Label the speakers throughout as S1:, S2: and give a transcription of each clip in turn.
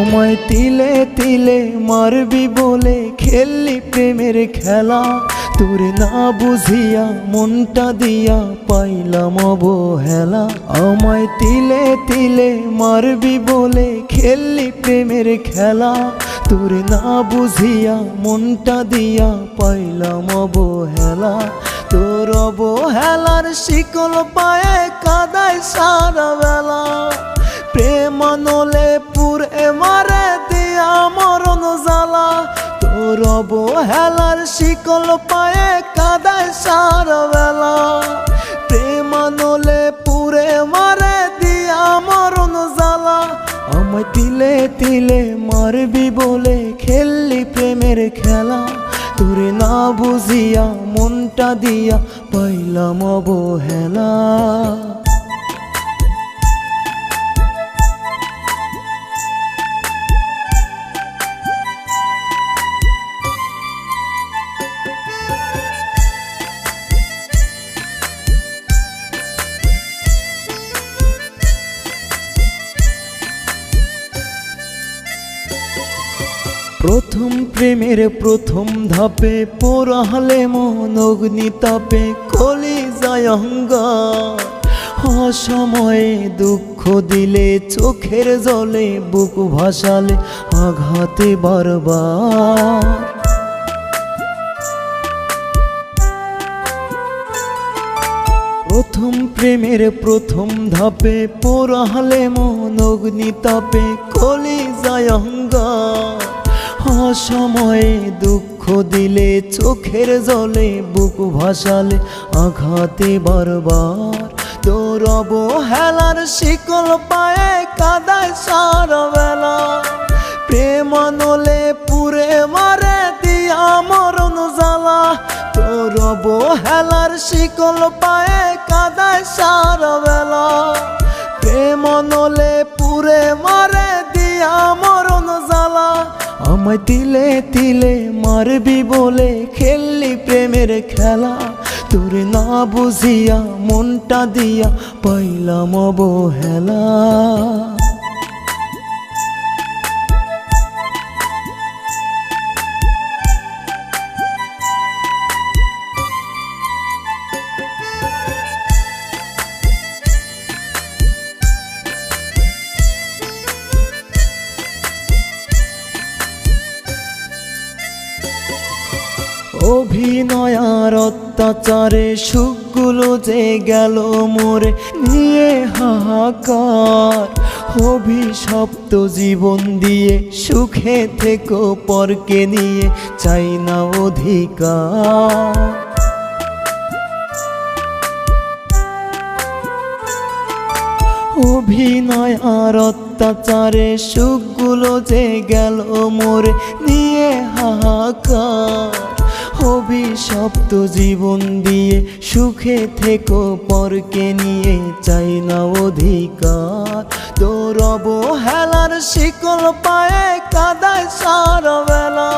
S1: আমায় তিলে তিলে মারবি বলে খেললি প্রেমের খেলা, তোরে না বুঝিয়া মনটা দিয়া পাইলাম অবহেলা। আমায় তিলে তিলে মারবি বলে খেললি প্রেমের খেলা, তোরে না বুঝিয়া মনটা দিয়া পাইলাম অবহেলা। তোর অবহেলার শিকল পায়ে কাদায় সারা বেলা, প্রেমানলে পুরে মারে দিয়া মরণ জ্বালা। তোর অবহেলার শিকল পায়ে কাদায় সারা বেলা, প্রেমানলে পুরে মারে দিয়া মরণ জ্বালা। আমায় তিলে তিলে মারবি বলে খেললি প্রেমের খেলা, তোরে না বুঝিয়া মনটা দিয়া পাইলাম অবহেলা। প্রথম প্রেমের প্রথম ধাপে পোড়ালে মন অগ্নিতাপে কলিজায় অহংকার, অসময়ে দুঃখ দিলে চোখের জলে বুক ভাসালে আঘাতে বারবার। প্রথম প্রেমের প্রথম ধাপে পোড়ালে মন অগ্নিতাপে কলিজায় অহংকার, অসময়ে দুঃখ দিলে চোখের জলে বুক ভাসালে আঘাতে বারবার। তোর অবহেলার শিকল পায়ে কাদায় সারা বেলা, প্রেমানলে পুরে মারে দিয়া মরণ জ্বালা। তোর অবহেলার শিকল পায়ে কাদায় সারা বেলা, প্রেমানলে পুরে মারে দিয়া মরণ জ্বালা। আমায় তিলে তিলে মারবি বলে খেললি প্রেমের খেলা, তোরে না বুঝিয়া মনটা দিয়া পাইলাম অবহেলা। অভিনয় আর অত্যাচারে সুখগুলো যে গেল মোরে নিয়ে হাহাকার, অভিশপ্ত জীবন দিয়ে সুখে থেকো পরকে নিয়ে চাই না অধিকার। অভিনয় আর অত্যাচারে সুখগুলো যে গেল মোরে নিয়ে হাহাকার, অভিশপ্ত জীবন দিয়ে সুখে থেকো পরকে নিয়ে চাই না অধিকার। তোর অবহেলার শিকল পায়ে কাদায় সারা বেলা,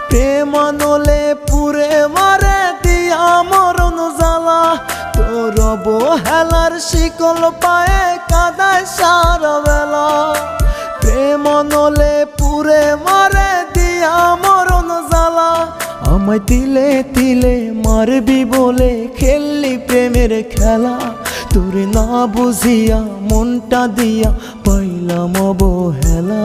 S1: প্রেমানলে পুরে মারে দিয়া মরণ জ্বালা। তোর অবহেলার শিকল পায়ে কাদায় সারা বেলা, প্রেমানলে পুরে মারে দিয়া মরণ জ্বালা। আমায় তিলে তিলে মারবি বলে খেললি প্রেমের খেলা, তোরে না বুঝিয়া মনটা দিয়া পাইলাম অবহেলা।